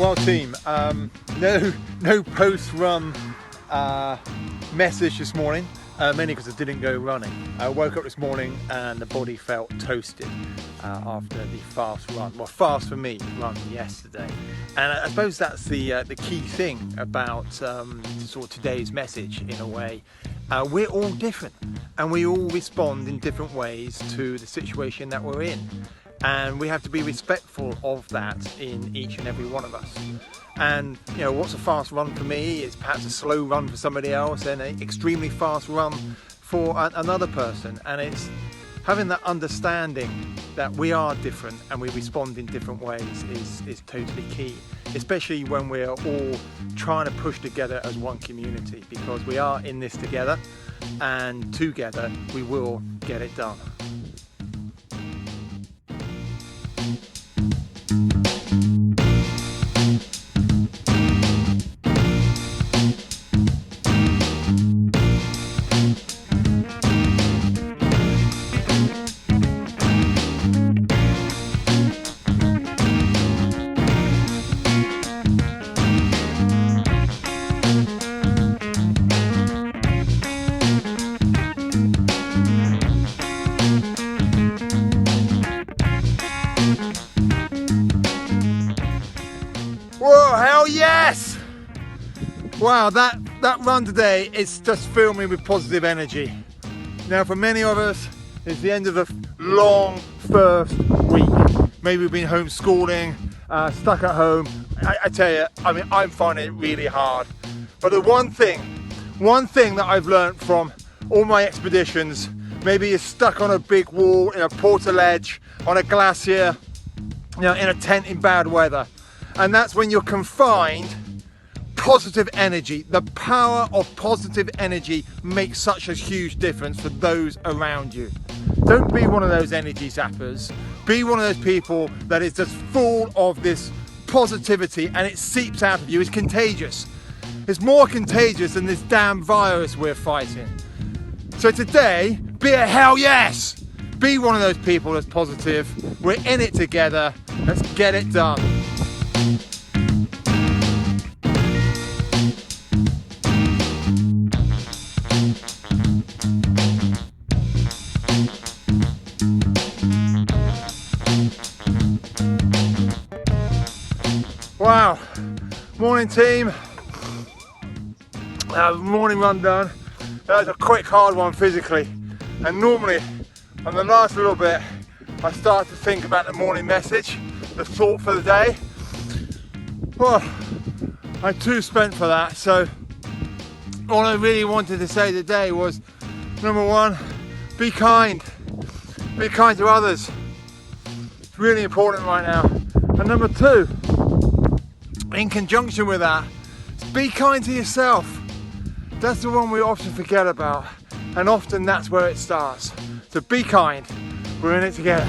Well, team, no post-run message this morning, mainly because I didn't go running. I woke up this morning and the body felt toasted after the fast run. Well, fast for me, run yesterday. And I suppose that's the key thing about sort of today's message in a way. We're all different and we all respond in different ways to the situation that we're in. And we have to be respectful of that in each and every one of us. And you know, what's a fast run for me is perhaps a slow run for somebody else and an extremely fast run for another person. And it's having that understanding that we are different and we respond in different ways is totally key, especially when we're all trying to push together as one community, because we are in this together and together we will get it done. Whoa, hell yes! Wow, that run today is just filled me with positive energy. Now for many of us, it's the end of a long first week. Maybe we've been homeschooling, stuck at home. I tell you, I mean, I'm finding it really hard. But the one thing that I've learned from all my expeditions, maybe you're stuck on a big wall, in a portaledge, on a glacier, you know, in a tent in bad weather. And that's when you're confined. Positive energy, the power of positive energy makes such a huge difference for those around you. Don't be one of those energy zappers. Be one of those people that is just full of this positivity and it seeps out of you. It's contagious. It's more contagious than this damn virus we're fighting. So today, be a hell yes. Be one of those people that's positive. We're in it together. Let's get it done. Wow, morning team, morning run done. That was a quick hard one physically, and normally on the last little bit I start to think about the morning message, the thought for the day. Well, I'm too spent for that, so all I really wanted to say today was, number one, be kind to others. It's really important right now. And number two, in conjunction with that, be kind to yourself. That's the one we often forget about, and often that's where it starts. So be kind, we're in it together.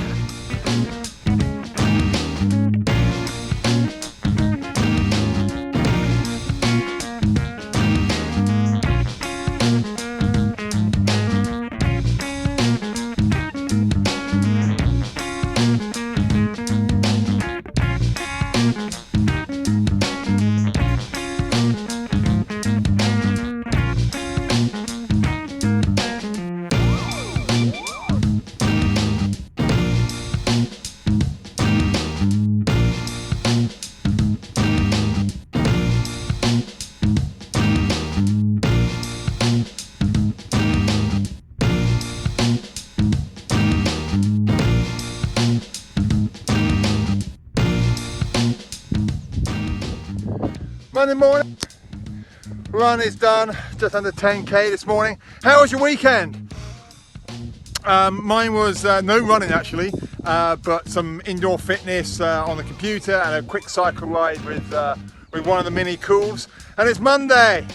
Monday morning, run is done, just under 10k this morning. How was your weekend? Mine was no running actually, but some indoor fitness on the computer and a quick cycle ride with one of the mini cools. And it's Monday,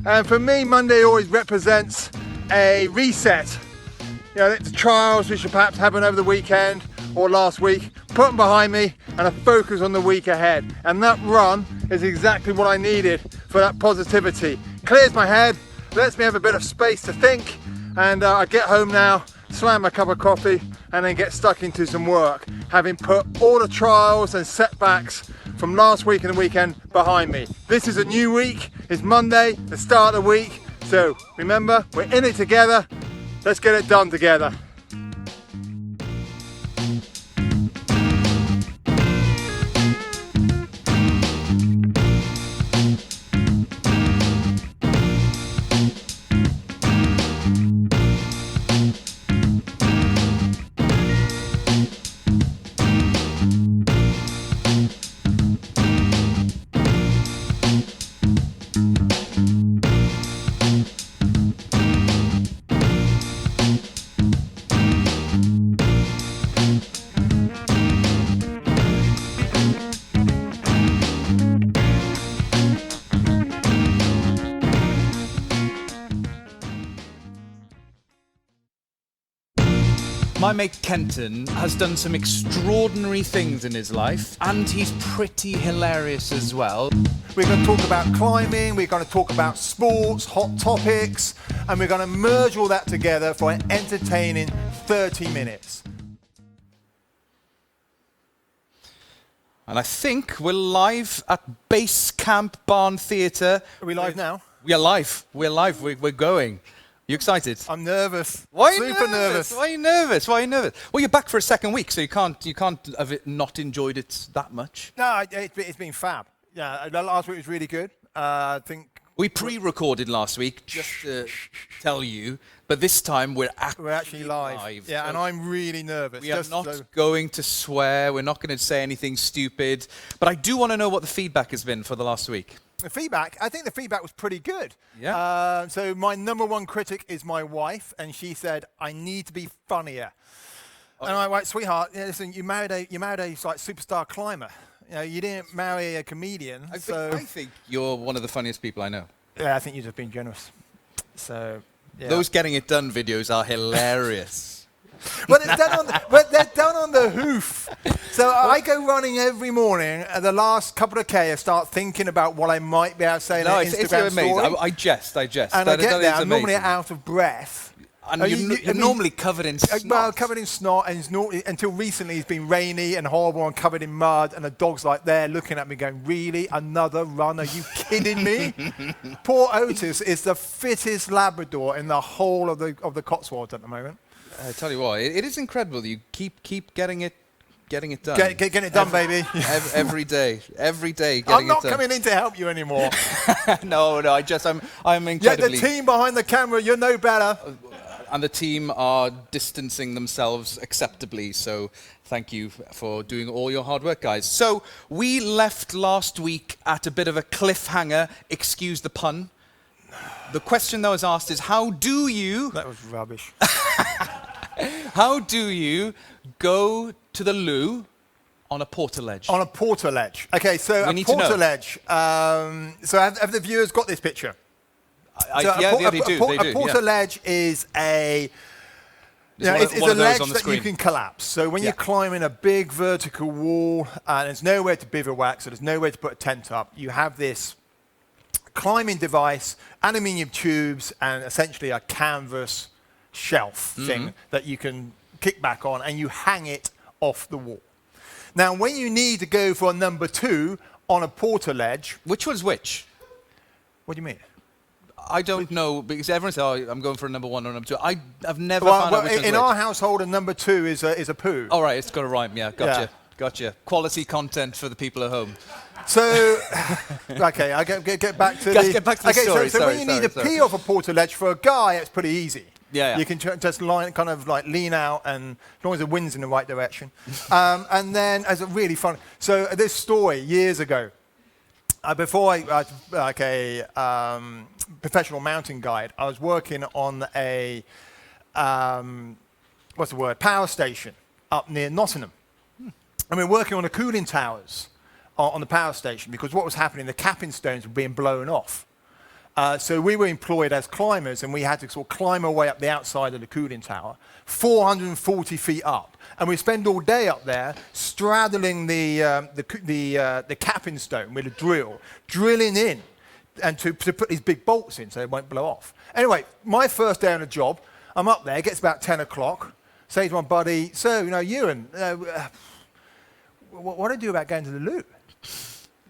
and for me Monday always represents a reset. You know, the trials which perhaps happened over the weekend or last week, put them behind me and a focus on the week ahead. And that run is exactly what I needed for that positivity. Clears my head, lets me have a bit of space to think, and I get home now, slam a cup of coffee and then get stuck into some work, having put all the trials and setbacks from last week and the weekend behind me. This is a new week. It's Monday, the start of the week. So remember, we're in it together. Let's get it done together. My mate Kenton has done some extraordinary things in his life, and he's pretty hilarious as well. We're going to talk about climbing, we're going to talk about sports, hot topics, and we're going to merge all that together for an entertaining 30 minutes. And I think we're live at Base Camp Barn Theatre. Are we live now? We are live. We're live. We're going. You excited? I'm nervous. Why are you Super nervous. Why are you nervous? Why are you nervous? Well, you're back for a second week, so you can't have it not enjoyed it that much. No, it's been fab. Yeah, last week was really good. I think we pre-recorded last week, just to tell you, but this time we're actually live. Yeah, so and I'm really nervous. We are not going to swear. We're not going to say anything stupid. But I do want to know what the feedback has been for the last week. The feedback, I think the feedback was pretty good. Yeah. So my number one critic is my wife, and she said, I need to be funnier. And I went, sweetheart, listen, you married a like superstar climber. You know, you didn't marry a comedian. I think you're one of the funniest people I know. Yeah, I think you've just been generous. So yeah. Those getting it done videos are hilarious. But they're done on the hoof. So I go running every morning, and the last couple of K, I start thinking about what I might be able to say in an Instagram story. I jest. And I get there, I'm normally out of breath. And you're normally covered in snot. Well, covered in snot, and until recently it's been rainy and horrible and covered in mud, and the dog's like there looking at me going, really? Another run? Are you kidding me? Poor Otis is the fittest Labrador in the whole of the Cotswolds at the moment. I tell you what, it is incredible that you keep getting it done. Getting it done, baby. Every day. I'm not coming in to help you anymore. No, I'm incredibly. Yeah, the team behind the camera, you're no better. And the team are distancing themselves acceptably, so thank you for doing all your hard work, guys. So we left last week at a bit of a cliffhanger, excuse the pun. The question that was asked is, how do you... That was rubbish. How do you go to the loo on a portaledge? On a portaledge. Okay, so a portaledge. So have the viewers got this picture? They do. A portaledge is it's a ledge that you can collapse. So when you're climbing a big vertical wall and there's nowhere to bivouac, so there's nowhere to put a tent up, you have this climbing device, aluminium tubes, and essentially a canvas shelf thing that you can kick back on, and you hang it off the wall. Now, when you need to go for a number 2 on a portaledge... Which one's which? What do you mean? I don't know, because everyone says, oh, I'm going for a number 1 or number 2. I've never found out which one's in our household, a number 2 is a poo. All right, it's got a rhyme, yeah. Gotcha. Quality content for the people at home. So, okay, I get back to Get back to the story. So when you need to pee off a portaledge, for a guy, it's pretty easy. Yeah. You can just lean out, and as long as the wind's in the right direction. And then, as a really fun... So this story, years ago, before I was like a professional mountain guide, I was working on a, power station up near Nottingham. And we were working on the cooling towers on the power station, because what was happening, the capping stones were being blown off. So we were employed as climbers, and we had to sort of climb our way up the outside of the cooling tower, 440 feet up. And we spend all day up there straddling the capping stone with a drill, drilling in, and to put these big bolts in so they won't blow off. Anyway, my first day on the job, I'm up there, it gets about 10 o'clock, say to my buddy, so, Ewan, what do I do about going to the loo?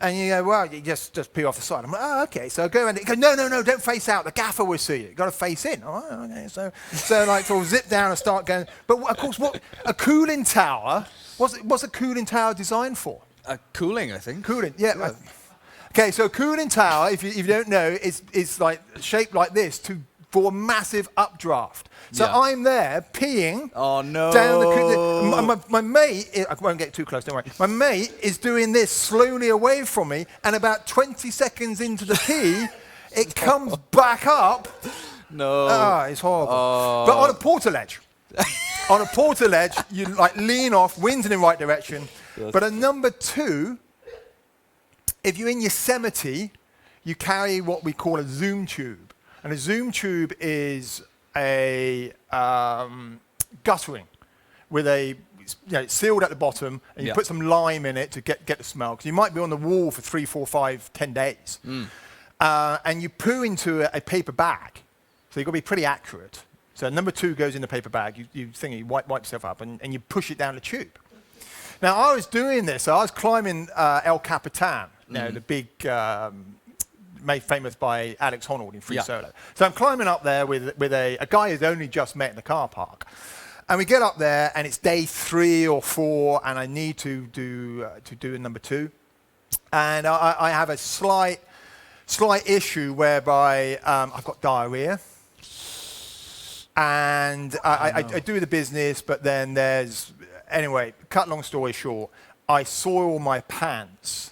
And you go, well, you just pee off the side. I'm like, oh, okay. So I go around. He goes, no, don't face out. The gaffer will see you. You've got to face in. All right, okay. So like, sort of zip down and start going. But of course, what a cooling tower? What's a cooling tower designed for? Cooling, I think. Cooling, yeah. Okay, so a cooling tower, if you don't know, is like shaped like this for a massive updraft. So I'm there peeing down the cooling. My mate, I won't get too close, don't worry. My mate is doing this slowly away from me, and about 20 seconds into the pee, it comes back up. No. It's horrible. But on a portaledge. On a portaledge, you like lean off, wind's in the right direction. But at number 2, if you're in Yosemite, you carry what we call a zoom tube. And a zoom tube is a guttering with it's sealed at the bottom, and you put some lime in it to get the smell. Because you might be on the wall for 3, 4, 5, 10 days. And you poo into a paper bag. So you've got to be pretty accurate. So number 2 goes in the paper bag. You wipe yourself up, and you push it down the tube. Now, I was doing this. I was climbing El Capitan, the big, made famous by Alex Honnold in Free Solo. So I'm climbing up there with a guy who's only just met in the car park. And we get up there, and it's day 3 or 4, and I need to do a number 2. And I have a slight issue whereby I've got diarrhea. And I do the business, but then anyway, cut long story short, I soil my pants,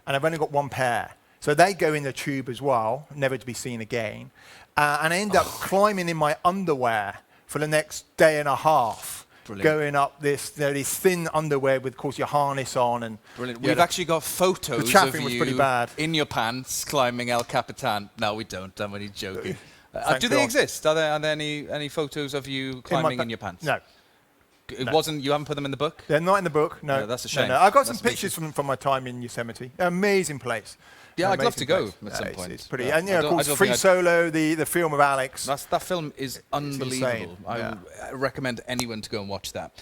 and I've only got 1 pair. So they go in the tube as well, never to be seen again. And I end up climbing in my underwear for the next day and a half. Brilliant. Going up this thin underwear with, of course, your harness on. And brilliant. We've actually got photos of you in your pants climbing El Capitan. No, we don't. I'm only joking. Do they exist? Are there any photos of you climbing in your pants? No. You haven't put them in the book? They're not in the book, no. That's a shame. No. I've got some pictures from my time in Yosemite. Amazing place. Yeah, I'd love to go at some point. It's pretty. And of course, Free Solo, the film of Alex. That film is unbelievable. I recommend anyone to go and watch that.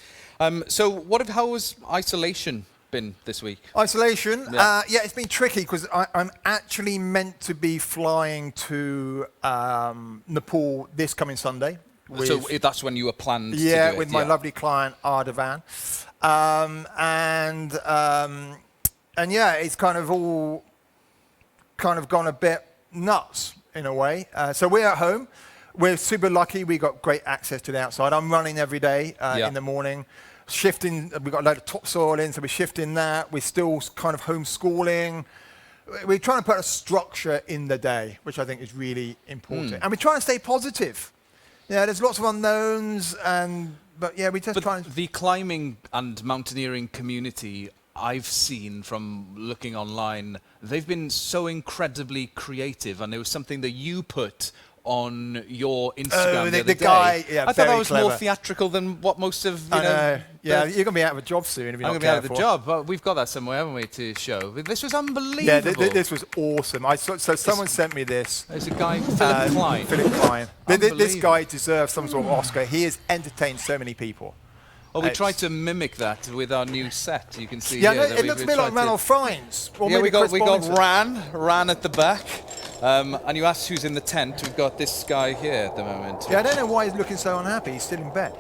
So how has isolation been this week? Isolation? It's been tricky because I'm actually meant to be flying to Nepal this coming Sunday. So that's when you were planned to do it? Yeah, with my lovely client, Ardavan. And it's kind of all gone a bit nuts in a way. So we're at home. We're super lucky. We got great access to the outside. I'm running every day in the morning. Shifting, we've got a load of topsoil in, so we're shifting that. We're still kind of homeschooling. We're trying to put a structure in the day, which I think is really important. And we're trying to stay positive. There's lots of unknowns, but we just try and... The climbing and mountaineering community I've seen from looking online, they've been so incredibly creative, and there was something that you put on your Instagram the other day. Guy, I thought that was more theatrical than what most of I know. Yeah, you're gonna be out of a job soon if you're not careful. I'm gonna be out of the job, but we've got that somewhere, haven't we, to show? This was unbelievable. Yeah, this was awesome. So someone sent me this. There's a guy, Philip Klein. Philip Klein. This guy deserves some sort of Oscar. He has entertained so many people. Well, we tried to mimic that with our new set. You can see here. Yeah, it looks a bit like Ranulph Fiennes. Yeah, we got Ran at the back. And you asked who's in the tent. We've got this guy here at the moment. Yeah, I don't know why he's looking so unhappy. He's still in bed.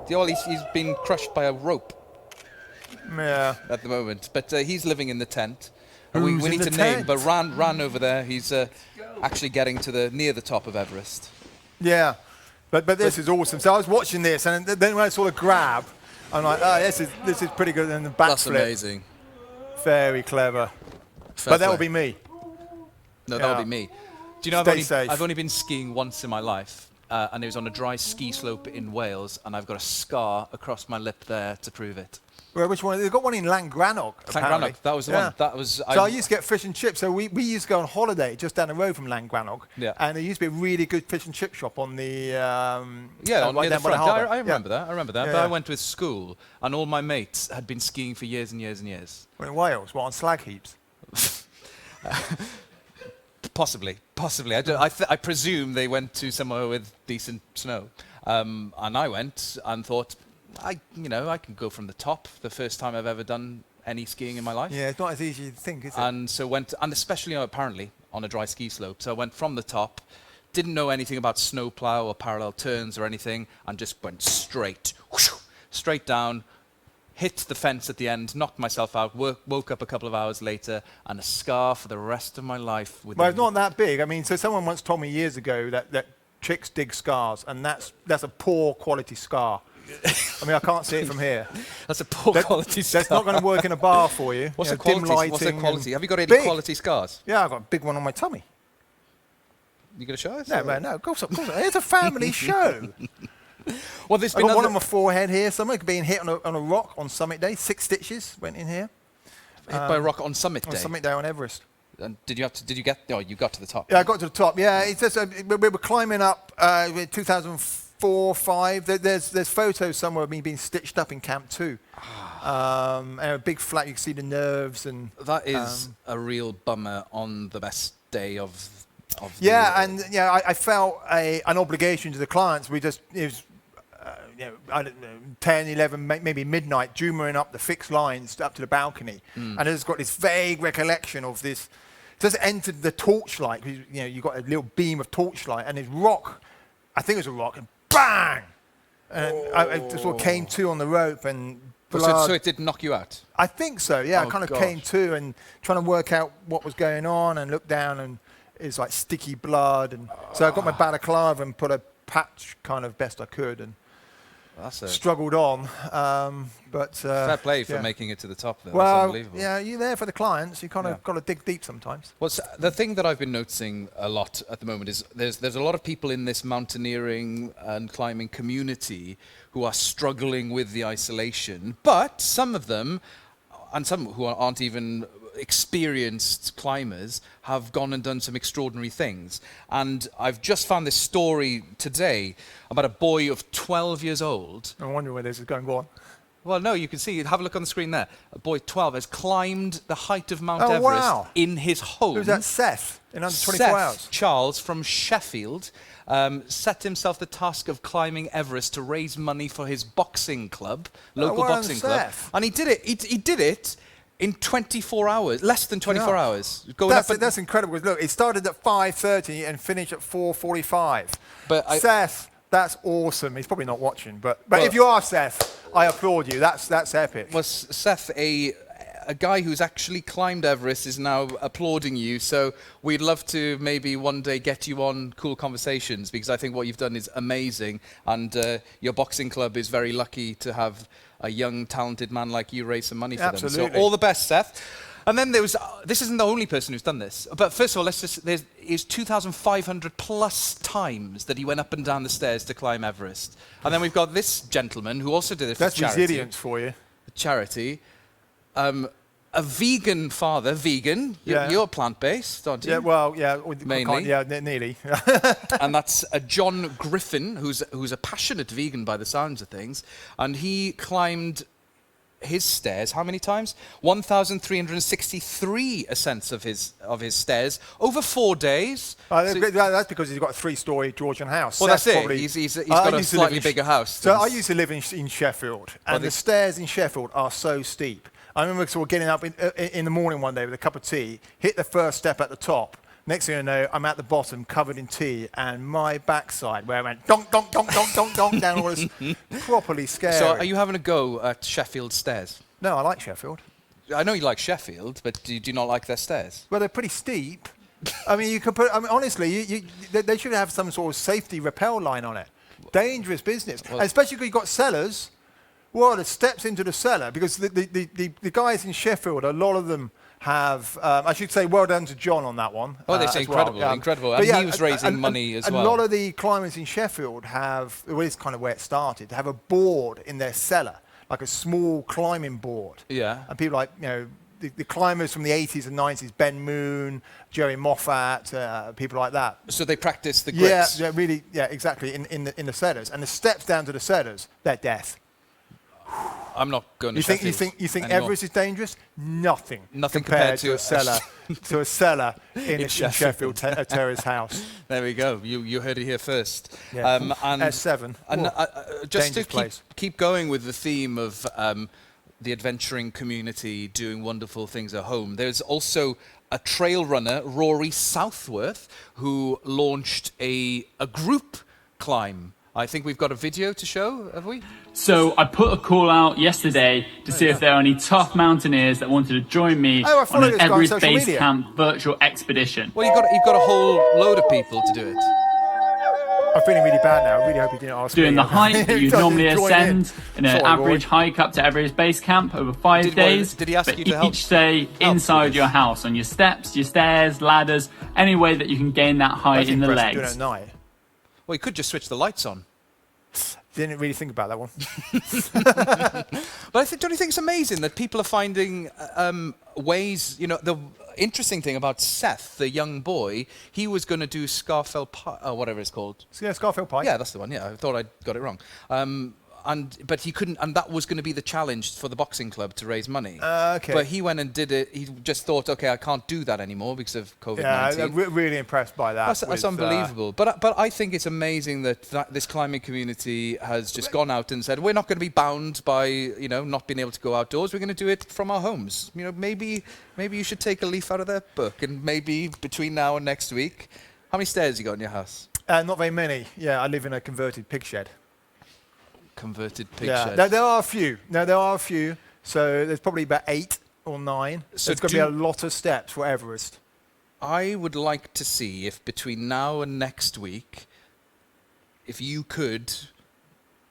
Yeah, well, he's been crushed by a rope. Yeah. At the moment, but he's living in the tent. And we need to name, but Ran over there. He's actually getting to near the top of Everest. Yeah. But this is awesome. So I was watching this, and then when I saw the grab, I'm like, this is pretty good. And the backflip. That's amazing. Very clever. But that will be me. No, that would be me. Do you know I've only been skiing once in my life, and it was on a dry ski slope in Wales, and I've got a scar across my lip there to prove it. Well, which one? They've got one in Llangrannog. Llangrannog, that was the one. That was. So I used to get fish and chips. So we used to go on holiday just down the road from Llangrannog. Yeah. And there used to be a really good fish and chip shop on the right down by the harbour. I remember that. Yeah. But I went with school, and all my mates had been skiing for years and years and years. Well, in Wales, on slag heaps. Possibly. I presume they went to somewhere with decent snow, and I went and thought, I can go from the top. The first time I've ever done any skiing in my life. Yeah, it's not as easy as you think, is it? And so and especially apparently on a dry ski slope. So I went from the top, didn't know anything about snowplow or parallel turns or anything, and just went straight, whoosh, straight down, hit the fence at the end, knocked myself out, woke up a couple of hours later, and a scar for the rest of my life. Well, it's not that big. I mean, so someone once told me years ago that chicks dig scars, and that's a poor quality scar. I mean, I can't see it from here. That's a poor quality scar. That's not going to work in a bar for you. What's you the know, quality? What's the quality? Have you got any quality scars? Yeah, I've got a big one on my tummy. You going to show us? No, man, no. Of course, it's a family show. Well, there's I've been got one on my forehead here. Somewhere being hit on a rock on Summit Day. 6 stitches went in here. Hit by a rock on Summit Day. On Summit Day on Everest. And did you get? Oh, you got to the top. Yeah, I got to the top. Yeah, it's just we were climbing up in 2004, 5. There's photos somewhere of me being stitched up in Camp 2. And a big flat. You can see the nerves and. That is a real bummer on the best day of. I felt an obligation to the clients. It was I don't know, 10, 11, maybe midnight, Jumering up the fixed lines up to the balcony. And I just got this vague recollection of this. Just entered the torchlight. You got a little beam of torchlight, and this rock, I think it was a rock, and bang! And I just sort of came to on the rope, and blood. So it did knock you out? I think so, yeah. Oh, I kind of came to and trying to work out what was going on, and looked down, and it's like sticky blood. And so I got my balaclava and put a patch kind of best I could, and struggled on. Fair play for making it to the top, though. Well, that's unbelievable. Yeah, you're there for the clients. You kind of got to dig deep sometimes. Well, the thing that I've been noticing a lot at the moment is there's a lot of people in this mountaineering and climbing community who are struggling with the isolation, but some of them, and some who aren't even experienced climbers, have gone and done some extraordinary things. And I've just found this story today about a boy of 12 years old. I wonder where this is going. Go on. Well, no, you can see. Have a look on the screen there. A boy 12 has climbed the height of Mount Everest in his home. Who's that? Seth, in under 24 hours. Seth Charles from Sheffield set himself the task of climbing Everest to raise money for his boxing club, local boxing club. And he did it. He did it in 24 hours, less than 24 hours. That's incredible. Look, it started at 5:30 and finished at 4:45. But Seth, that's awesome. He's probably not watching, but if you are Seth, I applaud you. That's epic. Well, Seth, a guy who's actually climbed Everest, is now applauding you. So we'd love to maybe one day get you on Cool Conversations, because I think what you've done is amazing, and your boxing club is very lucky to have a young, talented man like you raise some money for them. So all the best, Seth. And then this isn't the only person who's done this. But first of all, there's 2,500 plus times that he went up and down the stairs to climb Everest. And then we've got this gentleman who also did it for charity. That's resilience for you. Charity. A vegan father, you're plant-based, aren't you? Yeah, well, yeah. Mainly. Yeah, nearly. And that's John Griffin, who's a passionate vegan by the sounds of things. And he climbed his stairs, how many times? 1,363 ascents of his stairs over 4 days. That's because he's got a 3-story Georgian house. Well, that's it. He's got a slightly bigger house. So I used to live in Sheffield, and the stairs in Sheffield are so steep. I remember sort of getting up in the morning one day with a cup of tea, hit the first step at the top. Next thing I know, I'm at the bottom, covered in tea, and my backside, where I went donk, donk, donk, donk, donk, donk, down all this, properly scary. So are you having a go at Sheffield stairs? No, I like Sheffield. I know you like Sheffield, but do you not like their stairs? Well, they're pretty steep. I mean, honestly, they should have some sort of safety rappel line on it. Dangerous business, and especially because you've got cellars. Well, the steps into the cellar, because the guys in Sheffield, a lot of them have, I should say well done to John on that one. Oh, they say incredible, incredible. And he was raising money as well. A lot of the climbers in Sheffield have, well, it's kind of where it started, to have a board in their cellar, like a small climbing board. Yeah. And people like, the climbers from the 80s and 90s, Ben Moon, Jerry Moffat, people like that. So they practice the grips. Yeah, really, yeah, exactly, in the cellars. And the steps down to the cellars, they're death. I'm not going to Sheffield. You think Everest is dangerous? Nothing compared to a cellar to a cellar in Sheffield Terrace house. There we go. You heard it here first. Yeah. And S7. And just to keep going with the theme of the adventuring community doing wonderful things at home. There's also a trail runner, Rory Southworth, who launched a group climb. I think we've got a video to show, have we? So I put a call out yesterday to see if there are any tough mountaineers that wanted to join me on an Everest Base Camp virtual expedition. Well, you've got a whole load of people to do it. I'm feeling really bad now. I really hope you didn't ask me. Doing the hike that you normally ascend in an average hike up to Everest Base Camp over 5 days. Did he ask you to help? Each day inside your house, on your steps, your stairs, ladders, any way that you can gain that height in the legs. Doing it at night. Well, you could just switch the lights on. Didn't really think about that one. But don't you think it's amazing that people are finding ways, the interesting thing about Seth, the young boy, he was going to do Scarfell Pike, whatever it's called. Yeah, Scarfell Pike. Yeah, that's the one, yeah. I thought I got it wrong. But he couldn't, and that was going to be the challenge for the boxing club to raise money. Okay. But he went and did it. He just thought, okay, I can't do that anymore because of COVID-19. Yeah, I'm really impressed by that. That's unbelievable. But I think it's amazing that this climbing community has just gone out and said, we're not going to be bound by, not being able to go outdoors. We're going to do it from our homes. Maybe you should take a leaf out of their book, and maybe between now and next week, how many stairs you got in your house? Not very many. Yeah, I live in a converted pig shed. Converted pig shed. There are a few. No, there are a few. So there's probably about 8 or 9. So it's going to be a lot of steps for Everest. I would like to see if between now and next week, if you could,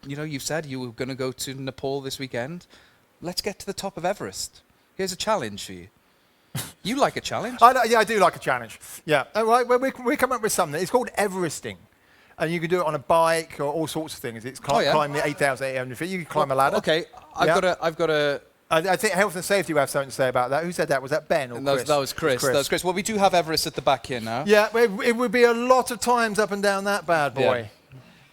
you've said you were going to go to Nepal this weekend. Let's get to the top of Everest. Here's a challenge for you. You like a challenge? I do like a challenge. Yeah. All right, well, we come up with something. It's called Everesting. And you can do it on a bike or all sorts of things. It's climbing 8,800 feet. You can climb a ladder. Okay, I've got a. I think health and safety will have something to say about that. Who said that? Was that Ben or Chris? That was Chris. That was Chris. Well, we do have Everest at the back here now. Yeah, it would be a lot of times up and down that bad boy.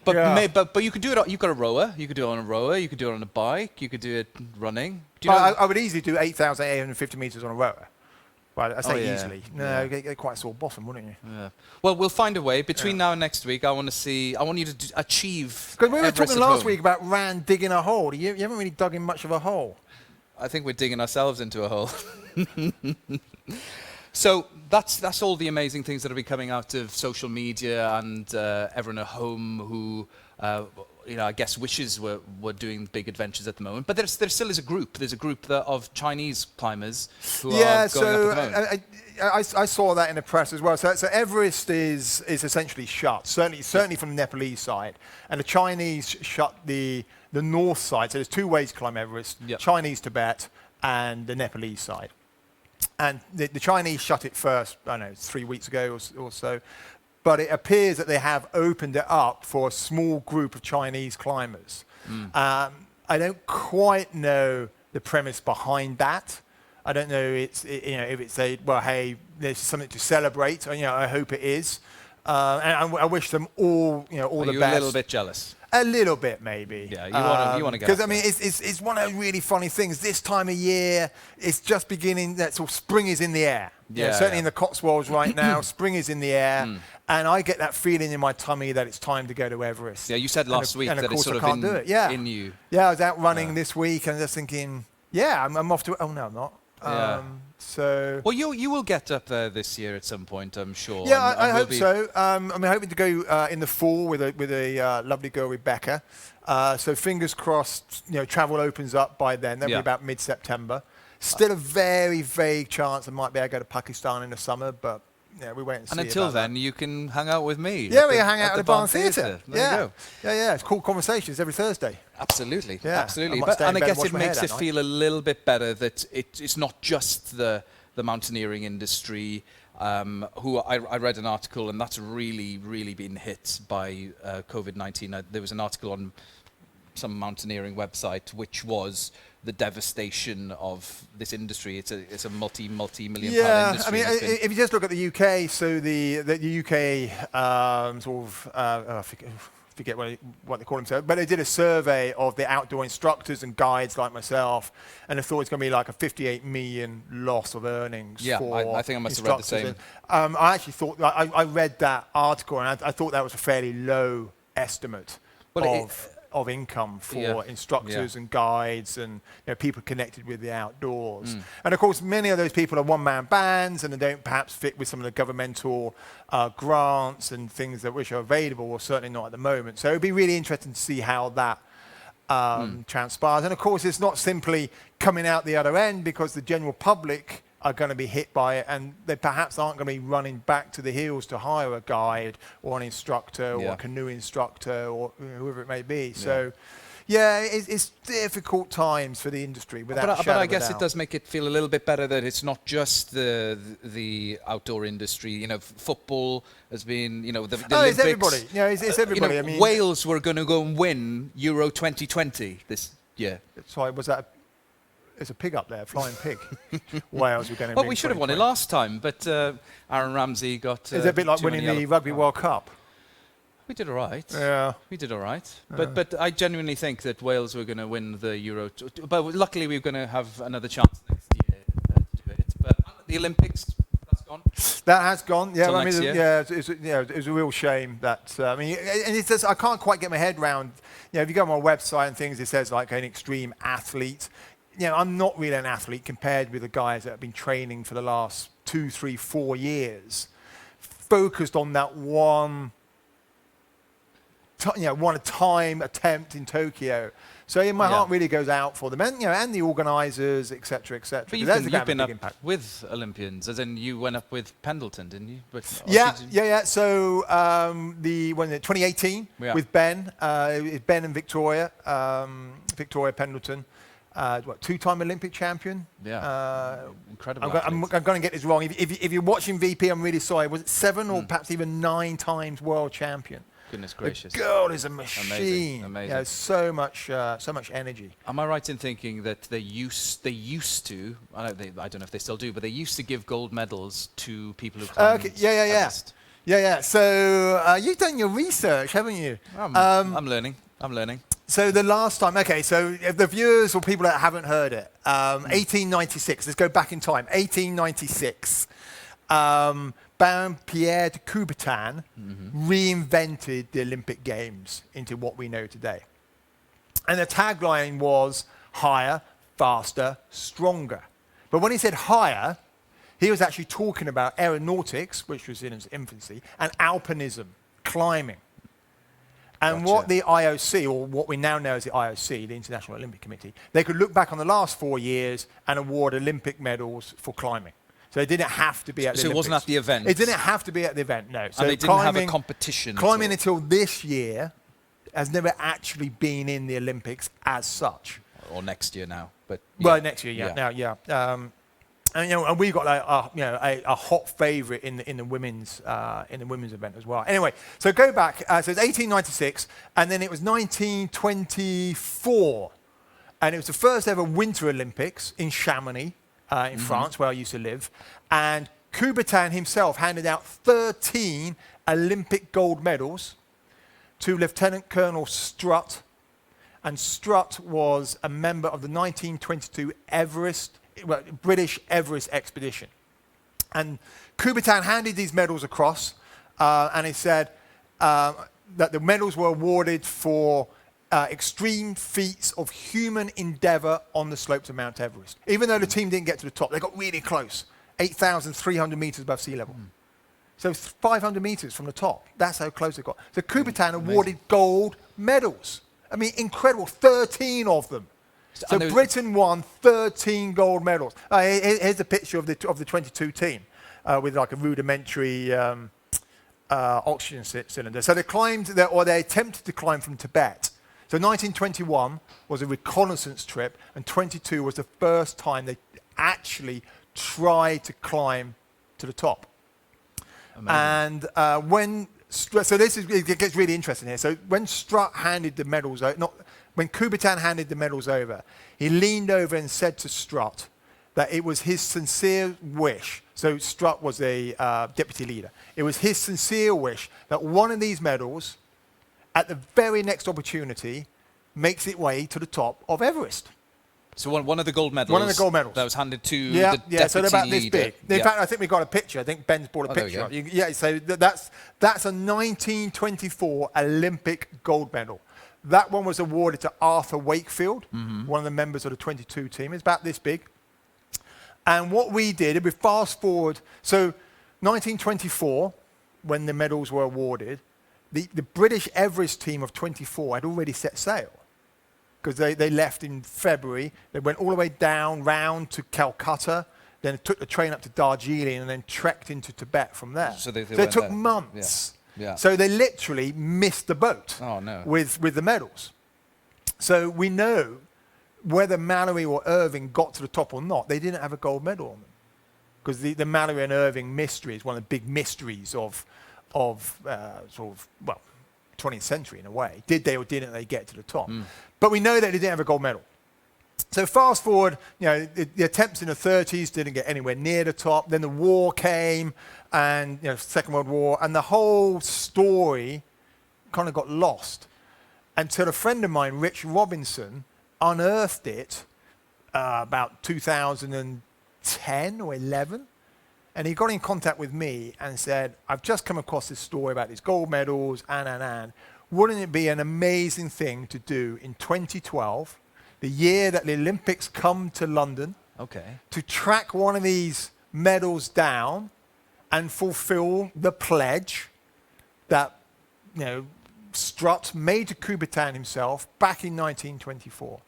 Yeah. But you could do it. You've got a rower. You could do it on a rower. You could do it on a bike. You could do it running. I would easily do 8,850 meters on a rower. Well, I say easily. No, yeah. get quite a sore bottom, wouldn't you? Yeah. Well, we'll find a way. Between now and next week, I want you to achieve. Because we were talking last week about Rand digging a hole. You haven't really dug in much of a hole. I think we're digging ourselves into a hole. So that's all the amazing things that will be coming out of social media and everyone at home who. I guess wishes were doing big adventures at the moment. But there still is a group. There's a group of Chinese climbers who are going up at the moment. I saw that in the press as well. So Everest is essentially shut, certainly from the Nepalese side. And the Chinese shut the north side. So there's 2 ways to climb Everest, Chinese Tibet and the Nepalese side. And the Chinese shut it first, I don't know, 3 weeks ago or so. But it appears that they have opened it up for a small group of Chinese climbers. I don't quite know the premise behind that. I don't know if it's hey, there's something to celebrate. I hope it is. And I wish them all the best. Are you a little bit jealous? A little bit, maybe. Yeah, you want to get. Because it's one of the really funny things. This time of year, it's just beginning. That sort of spring is in the air. Certainly in the Cotswolds right now, spring is in the air, and I get that feeling in my tummy that it's time to go to Everest. Yeah, you said last week that it's sort of in you. Yeah, I was out running this week and just thinking, I'm off to. Oh no, I'm not. So well, you will get up there this year at some point, I'm sure. Yeah, I hope so. I'm hoping to go in the fall with a lovely girl, Rebecca. So fingers crossed, travel opens up by then. That'll be about mid-September. Still a very vague chance I might be able to go to Pakistan in the summer, but we wait and see. And until then, you can hang out with me. Yeah, we hang out at the Barn Theatre. There you go. Yeah. It's cool conversations every Thursday. Absolutely, yeah. absolutely. And I guess it makes it feel a little bit better that it's not just the mountaineering industry. Who I read an article, and that's really, really been hit by COVID-19. There was an article on some mountaineering website which was the devastation of this industry. It's a multi-million pound industry. I mean, if you just look at the UK, so the UK I forget what they call themselves, but they did a survey of the outdoor instructors and guides like myself, and they thought it's going to be like a 58 million loss of earnings. Yeah, for I think I must have read the same. I actually thought I read that article, and I thought that was a fairly low estimate. of income for instructors and guides and people connected with the outdoors. And of course, many of those people are one-man bands and they don't perhaps fit with some of the governmental grants and things that which are available, or certainly not at the moment. So it'd be really interesting to see how that transpires. And of course, it's not simply coming out the other end, because the general public are going to be hit by it, and they perhaps aren't going to be running back to the hills to hire a guide or an instructor or a canoe instructor or whoever it may be. So, it's difficult times for the industry. But I guess it does make it feel a little bit better that it's not just the outdoor industry. Football has been, the Olympics. It's everybody. It's everybody. I mean, Wales were going to go and win Euro 2020 this year. Sorry, was that? There's a pig up there, a flying pig. Wales were going to. Well, we should have won it last time, but Aaron Ramsey got. It's a bit like winning the Rugby World Cup. We did all right. Yeah, we did all right. But I genuinely think that Wales were going to win the Euro. But luckily, we're going to have another chance next year to do it. But the Olympics, that's gone. That has gone. Yeah, I mean, it was a real shame that. I mean, and it's just, I can't quite get my head around. If you go on my website and things, it says like an extreme athlete. I'm not really an athlete compared with the guys that have been training for the last 2, 3, 4 years, focused on that one time attempt in Tokyo. So my heart really goes out for them, and the organisers, etc., etc. But you've been up with Olympians, as in you went up with Pendleton, didn't you? Yeah. So 2018 with Ben, Ben and Victoria Pendleton. Two-time Olympic champion? Yeah, incredible. I'm going to get this wrong. If you're watching VP, I'm really sorry. Was it 7 or perhaps even 9 times world champion? Goodness gracious! The girl is a machine. Amazing. Yeah, so much energy. Am I right in thinking that they used to? I don't know if they still do, but they used to give gold medals to people who climbed Everest. Yeah. So you've done your research, haven't you? I'm learning. So the last time, so if the viewers or people that haven't heard it, 1896, let's go back in time, 1896, Pierre de Coubertin reinvented the Olympic Games into what we know today. And the tagline was higher, faster, stronger. But when he said higher, he was actually talking about aeronautics, which was in its infancy, and alpinism, climbing. And what the IOC, or what we now know as the IOC, the International Olympic Committee, they could look back on the last 4 years and award Olympic medals for climbing. So they didn't have to be at the Olympics. So it wasn't at the event? It didn't have to be at the event, no. So and they didn't have a competition? Climbing until this year has never actually been in the Olympics as such. Or next year now. Well, next year, and we've got a hot favourite in the women's event as well. Anyway, so go back. So it's 1896, and then it was 1924, and it was the first ever Winter Olympics in Chamonix, in France, where I used to live. And Coubertin himself handed out 13 Olympic gold medals to Lieutenant Colonel Strutt, and Strutt was a member of the 1922 British Everest expedition. And Coubertin handed these medals across, and he said that the medals were awarded for extreme feats of human endeavour on the slopes of Mount Everest. Even though the team didn't get to the top, they got really close, 8,300 metres above sea level. So 500 metres from the top. That's how close they got. So Coubertin awarded gold medals. I mean, incredible, 13 of them. So Britain won 13 gold medals. Here's a picture of the 22 team with like a rudimentary oxygen cylinder. So they climbed, or they attempted to climb from Tibet. So 1921 was a reconnaissance trip, and 22 was the first time they actually tried to climb to the top. Amazing. And it gets really interesting here. So when Strutt handed the medals over, when Coubertin handed the medals over, he leaned over and said to Strutt that it was his sincere wish. So Strutt was a deputy leader. It was his sincere wish that one of these medals, at the very next opportunity, makes its way to the top of Everest. So one of the gold medals. One of the gold medals that was handed to the deputy so they're about this leader. big. In fact, I think we got a picture. I think Ben's brought a picture. So that's a 1924 Olympic gold medal That one was awarded to Arthur Wakefield, one of the members of the 22 team. It's about this big. And what we did, we fast forward, so 1924, when the medals were awarded, the British Everest team of 24 had already set sail, because they left in February. They went all the way down, round to Calcutta, then took the train up to Darjeeling, and then trekked into Tibet from there. So they it took months. Yeah. So they literally missed the boat with the medals. So we know whether Mallory or Irving got to the top or not, they didn't have a gold medal on them. Because the Mallory and Irving mystery is one of the big mysteries of 20th century in a way. Did they or didn't they get to the top? But we know that they didn't have a gold medal. So fast forward, the attempts in the 30s didn't get anywhere near the top. Then the war came, and Second World War, and the whole story kind of got lost until a friend of mine, Rich Robinson, unearthed it about 2010 or 11. And he got in contact with me and said, I've just come across this story about these gold medals, and wouldn't it be an amazing thing to do in 2012, the year that the Olympics come to London, to track one of these medals down and fulfill the pledge that Strutt made to Coubertin himself back in 1924.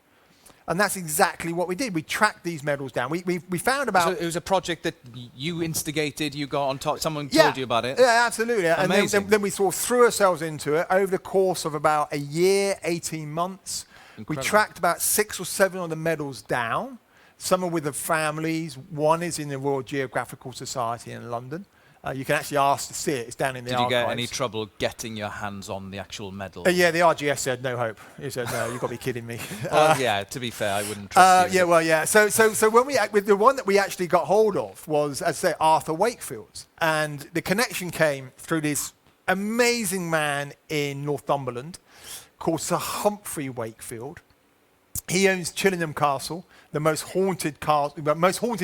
And that's exactly what we did. We tracked these medals down. We found about... So it was a project that you instigated, you got on top, someone told you about it? Yeah, absolutely. Amazing. And then we sort of threw ourselves into it over the course of about a year, 18 months. Incredible. We tracked about 6 or 7 of the medals down. Some are with the families. One is in the Royal Geographical Society in London. You can actually ask to see it. It's down in the archives. Did you get any trouble getting your hands on the actual medal? Yeah, the RGS said no hope. He said, no, you've got to be kidding me. Well, to be fair, I wouldn't trust you. So when with the one that we actually got hold of was, as I say, Arthur Wakefield's. And the connection came through this amazing man in Northumberland called Sir Humphrey Wakefield. He owns Chillingham Castle, the most haunted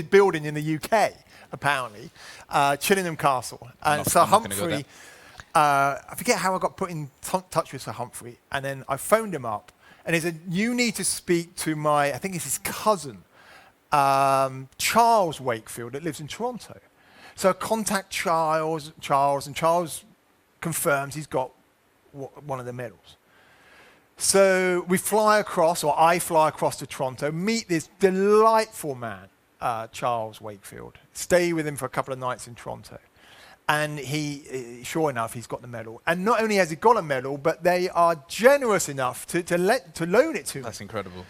building in the UK, apparently. Chillingham Castle. And Sir Humphrey, I forget how I got put in touch with Sir Humphrey, and then I phoned him up, and he said, you need to speak to I think it's his cousin, Charles Wakefield, that lives in Toronto. So I contact Charles, and Charles confirms he's got one of the medals. So we fly across, or I fly across to Toronto, meet this delightful man, Charles Wakefield, stay with him for a couple of nights in Toronto. And he, sure enough, he's got the medal. And not only has he got a medal, but they are generous enough to loan it to him. That's incredible.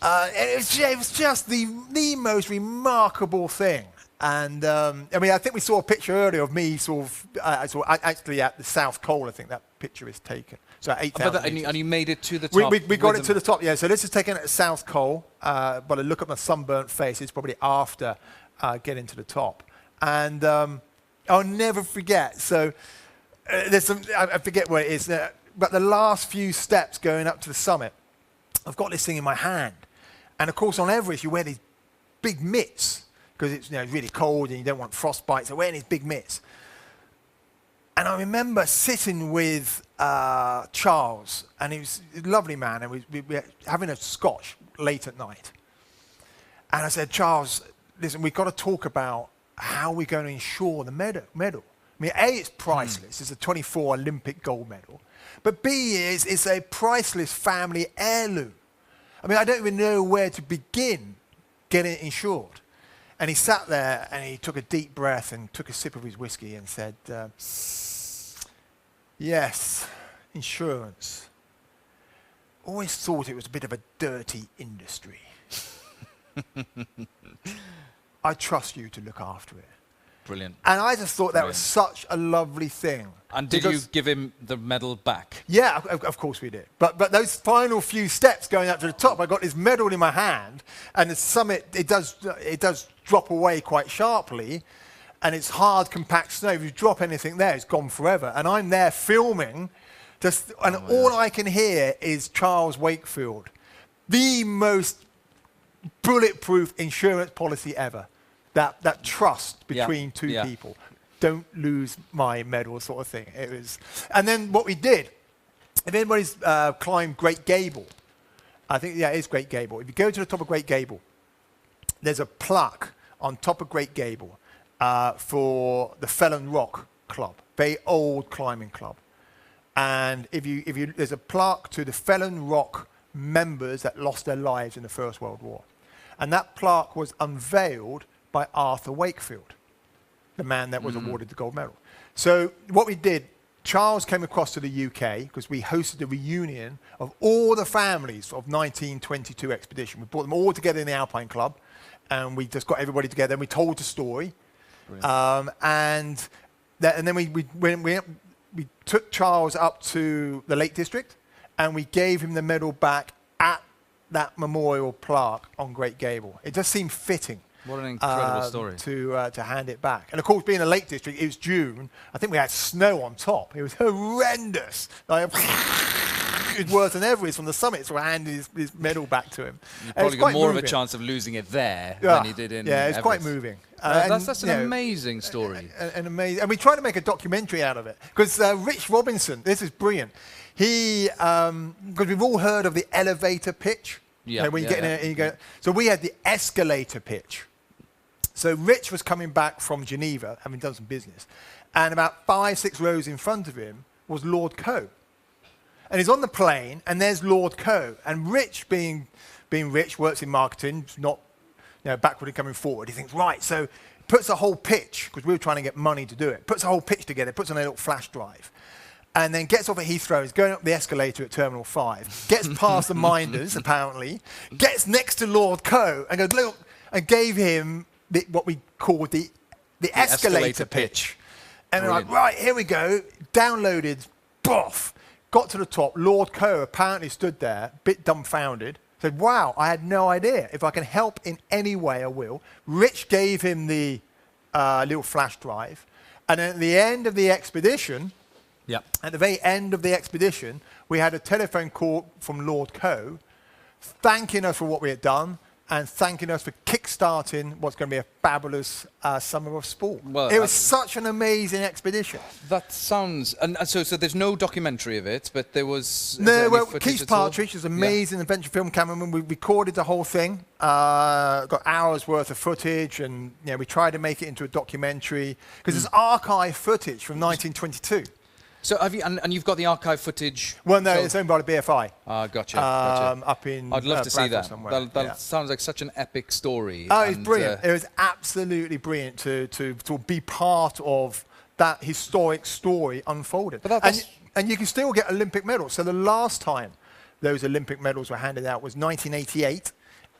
It was just the most remarkable thing. And I think we saw a picture earlier of me actually at the South Col. I think that picture is taken. So 8,000 and you made it to the top? We got it to the top, yeah. So this is taken at South Col. But I look at my sunburnt face. It's probably after getting to the top. And I'll never forget. So there's I forget where it is. But the last few steps going up to the summit, I've got this thing in my hand. And of course, on Everest, you wear these big mitts because it's really cold and you don't want frostbite. So wearing these big mitts. And I remember sitting with Charles, and he was a lovely man, and we were having a scotch late at night. And I said, Charles, listen, we've got to talk about how we're going to insure the medal. I mean, A, it's priceless. It's a 24 Olympic gold medal. But B, it's a priceless family heirloom. I mean, I don't even know where to begin getting it insured. And he sat there and he took a deep breath and took a sip of his whiskey and said, yes, insurance. Always thought it was a bit of a dirty industry. I trust you to look after it. Brilliant. And I just thought that was such a lovely thing. And did you give him the medal back? Yeah, of course we did. But those final few steps going up to the top, I got this medal in my hand, and the summit, it does drop away quite sharply, and it's hard, compact snow. If you drop anything there, it's gone forever. And I'm there filming, all I can hear is Charles Wakefield, the most bulletproof insurance policy ever. That trust between two people. Don't lose my medal sort of thing. It was, and then what we did if anybody's climbed Great Gable, I think, yeah, it is Great Gable. If you go to the top of Great Gable, there's a plaque on top of Great Gable for the Felon Rock Club, very old climbing club. And if you there's a plaque to the Felon Rock members that lost their lives in the First World War. And that plaque was unveiled by Arthur Wakefield, the man that was awarded the gold medal. So what we did, Charles came across to the UK because we hosted a reunion of all the families of 1922 expedition. We brought them all together in the Alpine Club, and we just got everybody together and we told the story. And then we took Charles up to the Lake District, and we gave him the medal back at that memorial plaque on Great Gable. It just seemed fitting. What an incredible story. To hand it back. And of course, being a Lake District, it was June. I think we had snow on top. It was horrendous. Like, it was worse than Everest from the summit, so I handed his medal back to him. You probably got more of a chance of losing it there than you did in Yeah, it's Everest. quite moving. That's an amazing story. And we tried to make a documentary out of it. Because Rich Robinson, this is brilliant. He, because we've all heard of the elevator pitch. Yeah, you know, when you get in it, you go. So we had the escalator pitch. So Rich was coming back from Geneva, having done some business, and about 5-6 rows in front of him was Lord Coe. And he's on the plane, and there's Lord Coe. And Rich, being Rich, works in marketing, not backward and coming forward. He thinks, right, so puts a whole pitch, because we were trying to get money to do it, puts a whole pitch together, puts on a little flash drive, and then gets off at Heathrow, is going up the escalator at Terminal 5, gets past the minders, apparently, gets next to Lord Coe, and goes, look, and gave him what we called the escalator pitch. And we're like, right, here we go. Downloaded, boff. Got to the top. Lord Coe apparently stood there, a bit dumbfounded. Said, wow, I had no idea. If I can help in any way, I will. Rich gave him the little flash drive. And then at the end of the expedition, at the very end of the expedition, we had a telephone call from Lord Coe thanking us for what we had done, and thanking us for kickstarting what's going to be a fabulous summer of sport. Well, it was such an amazing expedition. That sounds... And so there's no documentary of it, but there was... No, well, Keith Partridge is an amazing adventure film cameraman. We recorded the whole thing, got hours worth of footage, and we tried to make it into a documentary, because there's archive footage from 1922. So have you, and you've got the archive footage? Well, no, it's owned by the BFI. Gotcha. Up in I'd love to see that. That sounds like such an epic story. Oh, it's brilliant. It was absolutely brilliant to be part of that historic story unfolded. And you can still get Olympic medals. So the last time those Olympic medals were handed out was 1988.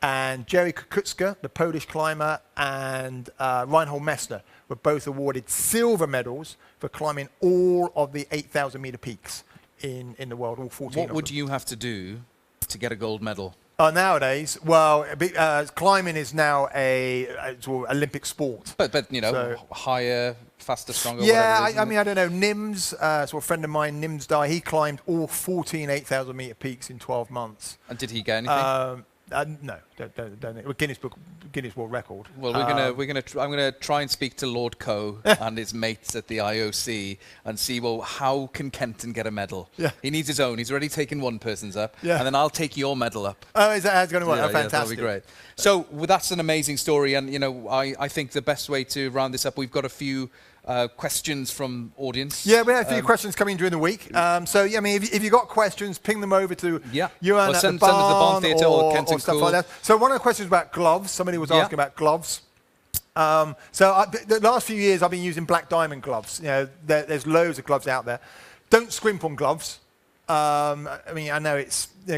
And Jerry Kukuczka, the Polish climber, and Reinhold Messner were both awarded silver medals for climbing all of the 8,000-meter peaks in the world, all 14 of them. What would you have to do to get a gold medal? Nowadays, well, climbing is now a Olympic sport. But so, higher, faster, stronger, yeah, whatever. I mean, I don't know. Nims, so a friend of mine, Nims Dye, he climbed all 14 8,000-meter peaks in 12 months. And did he get anything? No, don't. Guinness World Record. Well, I'm gonna try and speak to Lord Coe and his mates at the IOC and see, well, how can Kenton get a medal? Yeah. He needs his own. He's already taken one person's up, yeah. And then I'll take your medal up. Oh, is that how it's going to work? Yeah, oh, fantastic. Yeah, that'll be great. So that's an amazing story, and I think the best way to round this up, we've got a few questions from audience. Yeah, we had a few questions coming during the week. So, yeah, I mean, if you've got questions, ping them over to Iwan at the Barn Theatre or Kenton stuff Cool. like that. So one of the questions about gloves, somebody was asking about gloves. The last few years I've been using Black Diamond gloves. There's loads of gloves out there. Don't scrimp on gloves. I mean, I know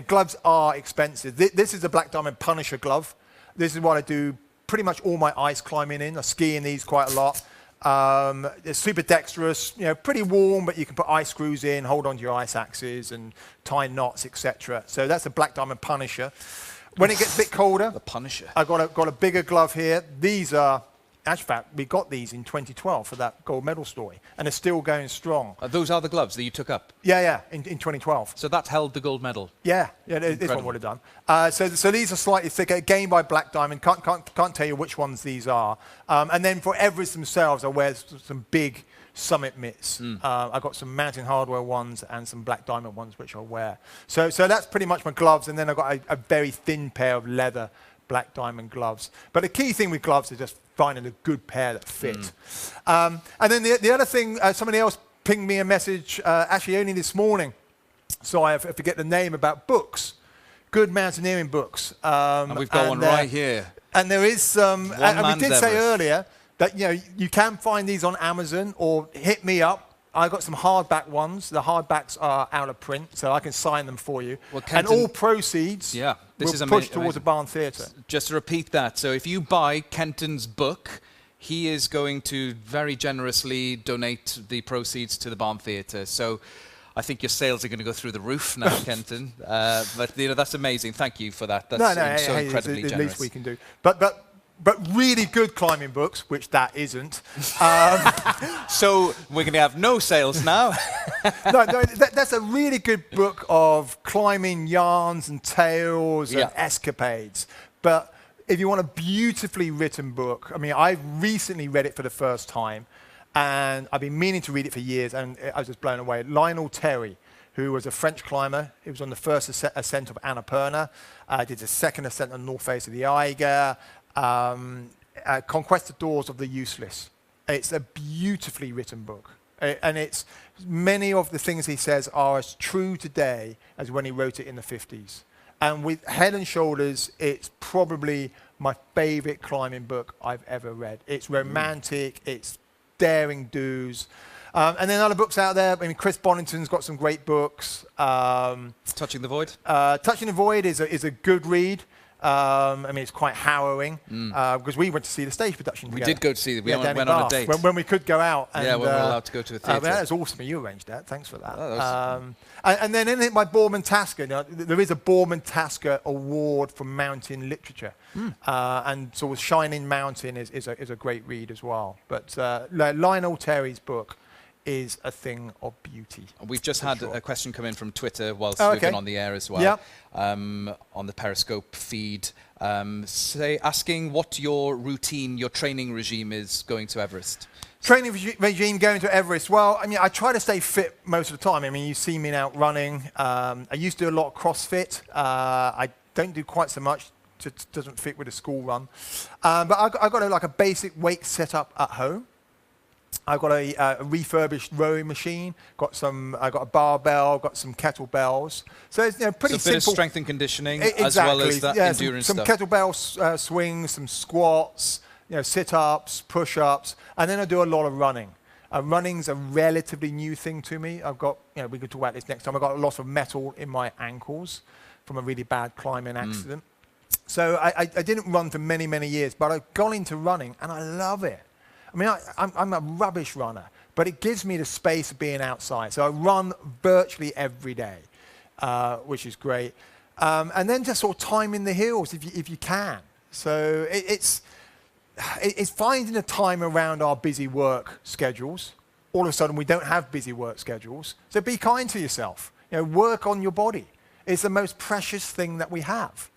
gloves are expensive. This is a Black Diamond Punisher glove. This is what I do pretty much all my ice climbing in. I ski in these quite a lot. They're super dexterous, pretty warm, but you can put ice screws in, hold on to your ice axes and tie knots, etc. So that's a Black Diamond Punisher. When it gets a bit colder, the Punisher. I've got a bigger glove here. These are actual fact, we got these in 2012 for that gold medal story, and they're still going strong. Those are the gloves that you took up? Yeah, in 2012. So that held the gold medal? Yeah, this one would have done. So these are slightly thicker, again by Black Diamond. Can't tell you which ones these are. And then for Everest themselves, I wear some big Summit mitts. I've got some Mountain Hardwear ones and some Black Diamond ones, which I'll wear. So that's pretty much my gloves, and then I've got a very thin pair of leather Black Diamond gloves. But the key thing with gloves is just finding a good pair that fit. And then the other thing, somebody else pinged me a message, actually only this morning, so I forget the name, about books, good mountaineering books. And we've got one right here. And there is some, and we did say Everest. earlier that you can find these on Amazon, or hit me up. I got some hardback ones. The hardbacks are out of print, so I can sign them for you. Well, and all proceeds will push towards the Barn Theatre. Just to repeat that, so if you buy Kenton's book, he is going to very generously donate the proceeds to the Barn Theatre. So I think your sales are going to go through the roof now, Kenton. But that's amazing. Thank you for that. That's so incredibly it's the generous. least we can do. But really good climbing books, which that isn't. So we're going to have no sales now. No, that's a really good book of climbing yarns and tales and escapades. But if you want a beautifully written book, I mean, I've recently read it for the first time, and I've been meaning to read it for years, and I was just blown away. Lionel Terry, who was a French climber. He was on the first ascent of Annapurna, did the second ascent on the north face of the Eiger, Conquistadors of the Useless. It's a beautifully written book. And it's many of the things he says are as true today as when he wrote it in the 50s. And with head and shoulders, it's probably my favorite climbing book I've ever read. It's romantic, it's daring do's. And then other books out there. I mean, Chris Bonington's got some great books. Touching the Void? Touching the Void is a good read. I mean, it's quite harrowing because we went to see the stage production together. We did go to see it. We went on a date. When we could go out. And, when we were allowed to go to a theatre. That was awesome. You arranged that. Thanks for that. Oh, and then anything by Boorman Tasker. There is a Boorman Tasker Award for Mountain Literature. And so Shining Mountain is a great read as well. But Lionel Terry's book is a thing of beauty. We've just had a question come in from Twitter whilst we've been on the air as well, on the Periscope feed, asking what your routine, your training regime is going to Everest. Training regime going to Everest. Well, I mean, I try to stay fit most of the time. I mean, you see me out running. I used to do a lot of CrossFit. I don't do quite so much. Just doesn't fit with a school run. But I've got a basic weight setup at home. I've got a refurbished rowing machine. I got a barbell. Got some kettlebells. So it's pretty simple. So a bit of strength and conditioning as well as that endurance some stuff. Some kettlebell swings, some squats, sit-ups, push-ups, and then I do a lot of running. Running's a relatively new thing to me. I've got, we could talk about this next time. I've got a lot of metal in my ankles from a really bad climbing accident. So I didn't run for many, many years, but I've gone into running and I love it. I mean, I'm a rubbish runner, but it gives me the space of being outside. So I run virtually every day, which is great. And then just sort of timing the hills if you can. So it's finding a time around our busy work schedules. All of a sudden, we don't have busy work schedules. So be kind to yourself. Work on your body. It's the most precious thing that we have.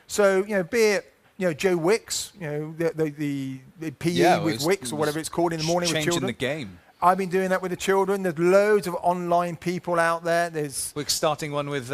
So, be it Joe Wicks, the PE with Wicks or whatever it's called in the morning with children. Changing the game. I've been doing that with the children. There's loads of online people out there. We're starting one with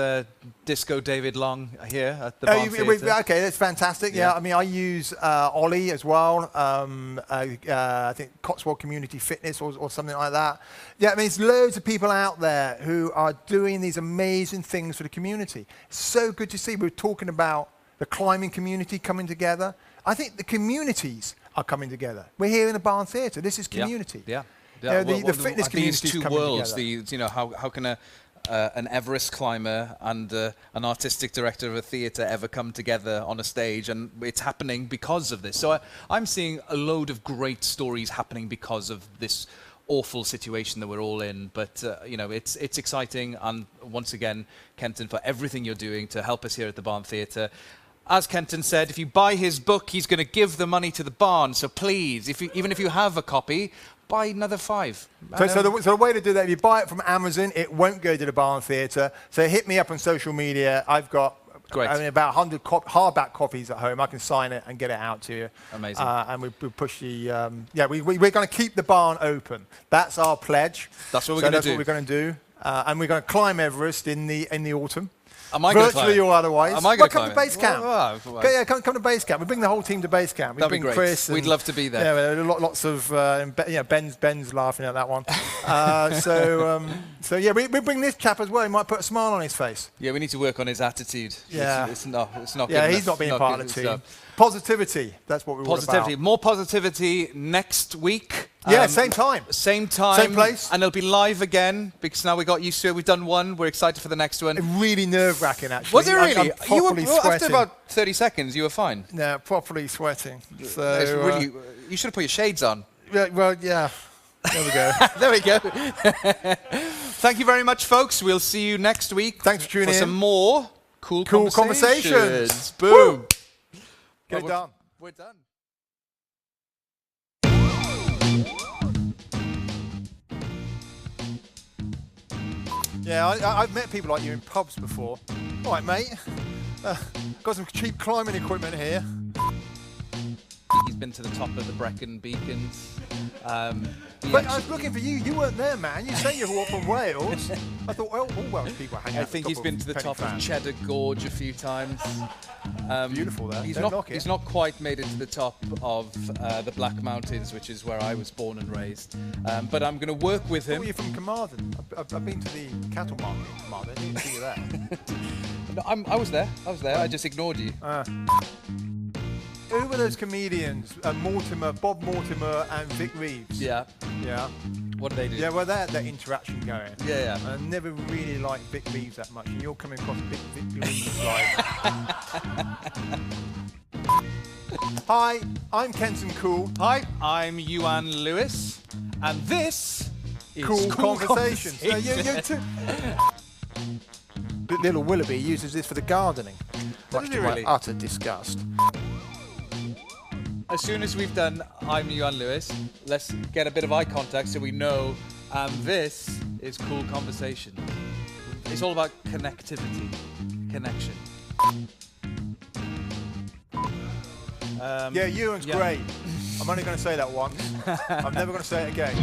Disco David Long here at the Barn Theatre. Okay, that's fantastic. Yeah, I mean, I use Ollie as well. I think Cotswold Community Fitness or something like that. Yeah, I mean, there's loads of people out there who are doing these amazing things for the community. It's so good to see. We're talking about the climbing community coming together. I think the communities are coming together. We're here in the Barn Theatre. This is community. Yeah. The fitness community is coming worlds, together. How can an Everest climber and an artistic director of a theatre ever come together on a stage? And it's happening because of this. So I'm seeing a load of great stories happening because of this awful situation that we're all in, but it's exciting. And once again, Kenton, for everything you're doing to help us here at the Barn Theatre. as Kenton said, if you buy his book, he's going to give the money to the barn. So please, even if you have a copy, buy another 5. So the way to do that, if you buy it from Amazon, it won't go to the Barn Theatre. So hit me up on social media. I've got about 100 hardback copies at home. I can sign it and get it out to you. Amazing. And we push the, we're going to keep the barn open. That's our pledge. That's what we're going to do. That's what we're going to do. And we're going to climb Everest in the autumn. Am I going to climb? Virtually or otherwise. Am I going to climb? Come to base camp. Well. Come to base camp. We bring the whole team to base camp. We That'd bring be great. Chris. We'd love to be there. Yeah, lots of Ben's laughing at that one. We bring this chap as well. He might put a smile on his face. Yeah, we need to work on his attitude. Yeah, it's not. Yeah, he's not being part of the team. Positivity. That's what we're all about. More positivity next week. Yeah, same time. Same time. Same place. And it'll be live again because now we got used to it. We've done one. We're excited for the next one. Really nerve-wracking, actually. Was it really? You were sweating. After about 30 seconds, you were fine. Yeah, properly sweating. So, it's really, you should have put your shades on. Yeah, well, yeah. There we go. There we go. Thank you very much, folks. We'll see you next week. Thanks for tuning in. For some more cool conversations. Boom. Woo. Get it done. We're done. Yeah, I've met people like you in pubs before. All right, mate. Got some cheap climbing equipment here. He's been to the top of the Brecon Beacons. But I was looking for you. You weren't there, man. You say you're from Wales. I thought, all Welsh people hang out. I think he's been to the top of Cheddar Gorge a few times. Beautiful there. He's not quite made it to the top of the Black Mountains, which is where I was born and raised. But I'm going to work with him. Were you from Carmarthen? I've been to the cattle market in Carmarthen. I didn't see you there. No, I was there. I just ignored you. Who were those comedians? Bob Mortimer and Vic Reeves. Yeah. Yeah. What do they do? Yeah, well, that interaction going. Yeah. And I never really liked Vic Reeves that much, and you're coming across Vic Reeves like. Hi, I'm Kenton Cool. Hi, I'm Iwan Lewis, and this is Cool Conversations. You too. Little Willoughby uses this for the gardening, much to my utter disgust. As soon as we've done I'm Iwan Lewis, let's get a bit of eye contact so we know this is Cool Conversation. It's all about connectivity, connection. Ewan's great. I'm only going to say that once. I'm never going to say it again.